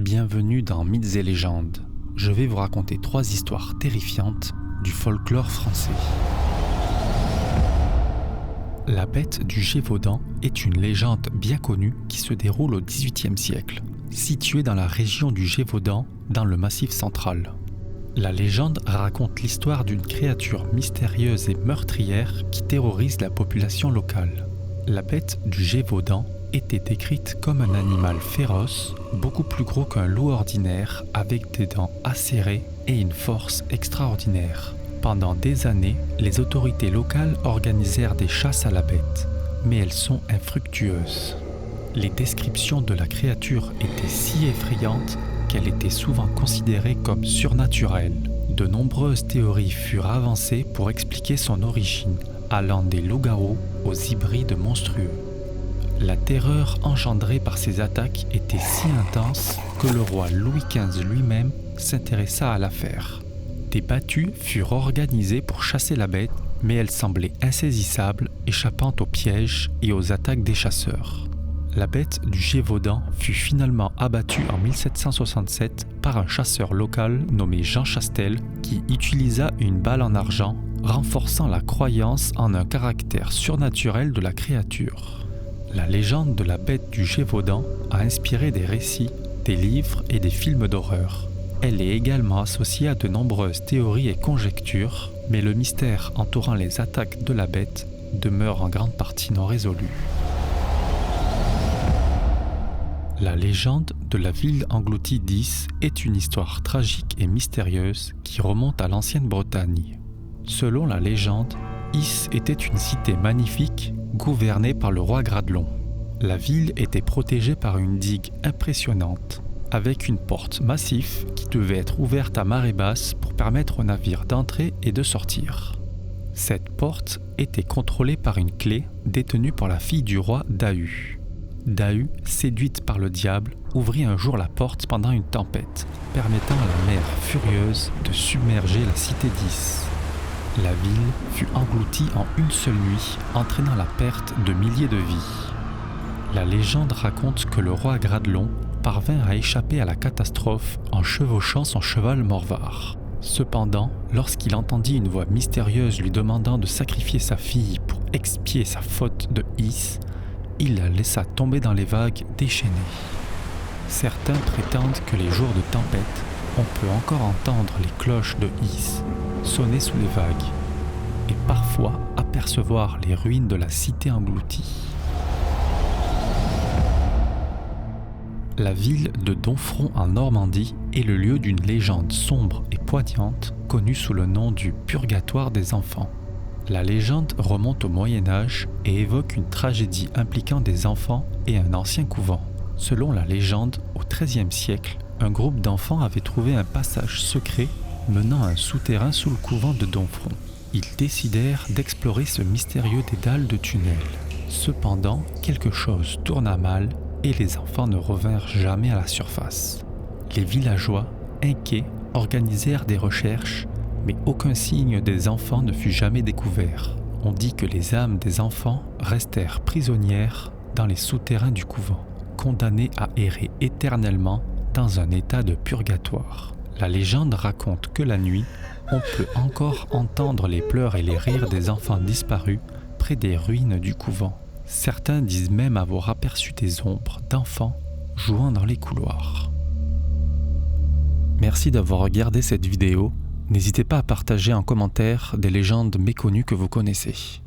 Bienvenue dans Mythes et légendes. Je vais vous raconter 3 histoires terrifiantes du folklore français. La bête du Gévaudan est une légende bien connue qui se déroule au XVIIIe siècle, située dans la région du Gévaudan, dans le Massif central. La légende raconte l'histoire d'une créature mystérieuse et meurtrière qui terrorise la population locale. La bête du Gévaudan était décrite comme un animal féroce, beaucoup plus gros qu'un loup ordinaire, avec des dents acérées et une force extraordinaire. Pendant des années, les autorités locales organisèrent des chasses à la bête, mais elles sont infructueuses. Les descriptions de la créature étaient si effrayantes qu'elle était souvent considérée comme surnaturelle. De nombreuses théories furent avancées pour expliquer son origine, allant des loups-garous aux hybrides monstrueux. La terreur engendrée par ces attaques était si intense que le roi Louis XV lui-même s'intéressa à l'affaire. Des battues furent organisées pour chasser la bête, mais elle semblait insaisissable, échappant aux pièges et aux attaques des chasseurs. La bête du Gévaudan fut finalement abattue en 1767 par un chasseur local nommé Jean Chastel qui utilisa une balle en argent, renforçant la croyance en un caractère surnaturel de la créature. La légende de la bête du Gévaudan a inspiré des récits, des livres et des films d'horreur. Elle est également associée à de nombreuses théories et conjectures, mais le mystère entourant les attaques de la bête demeure en grande partie non résolu. La légende de la ville engloutie d'Is est une histoire tragique et mystérieuse qui remonte à l'ancienne Bretagne. Selon la légende, Is était une cité magnifique gouvernée par le roi Gradelon. La ville était protégée par une digue impressionnante, avec une porte massive qui devait être ouverte à marée basse pour permettre aux navires d'entrer et de sortir. Cette porte était contrôlée par une clé détenue par la fille du roi Dahu. Dahu, séduite par le diable, ouvrit un jour la porte pendant une tempête, permettant à la mer furieuse de submerger la cité d'Is. La ville fut engloutie en une seule nuit, entraînant la perte de milliers de vies. La légende raconte que le roi Gradelon parvint à échapper à la catastrophe en chevauchant son cheval Morvar. Cependant, lorsqu'il entendit une voix mystérieuse lui demandant de sacrifier sa fille pour expier sa faute de Is, il la laissa tomber dans les vagues déchaînées. Certains prétendent que les jours de tempête, on peut encore entendre les cloches de Is sonner sous les vagues et parfois apercevoir les ruines de la cité engloutie. La ville de Domfront en Normandie est le lieu d'une légende sombre et poignante connue sous le nom du Purgatoire des enfants. La légende remonte au Moyen Âge et évoque une tragédie impliquant des enfants et un ancien couvent. Selon la légende, au XIIIe siècle, un groupe d'enfants avait trouvé un passage secret menant à un souterrain sous le couvent de Domfront. Ils décidèrent d'explorer ce mystérieux dédale de tunnels. Cependant, quelque chose tourna mal et les enfants ne revinrent jamais à la surface. Les villageois, inquiets, organisèrent des recherches, mais aucun signe des enfants ne fut jamais découvert. On dit que les âmes des enfants restèrent prisonnières dans les souterrains du couvent, condamnées à errer éternellement dans un état de purgatoire. La légende raconte que la nuit, on peut encore entendre les pleurs et les rires des enfants disparus près des ruines du couvent. Certains disent même avoir aperçu des ombres d'enfants jouant dans les couloirs. Merci d'avoir regardé cette vidéo. N'hésitez pas à partager en commentaire des légendes méconnues que vous connaissez.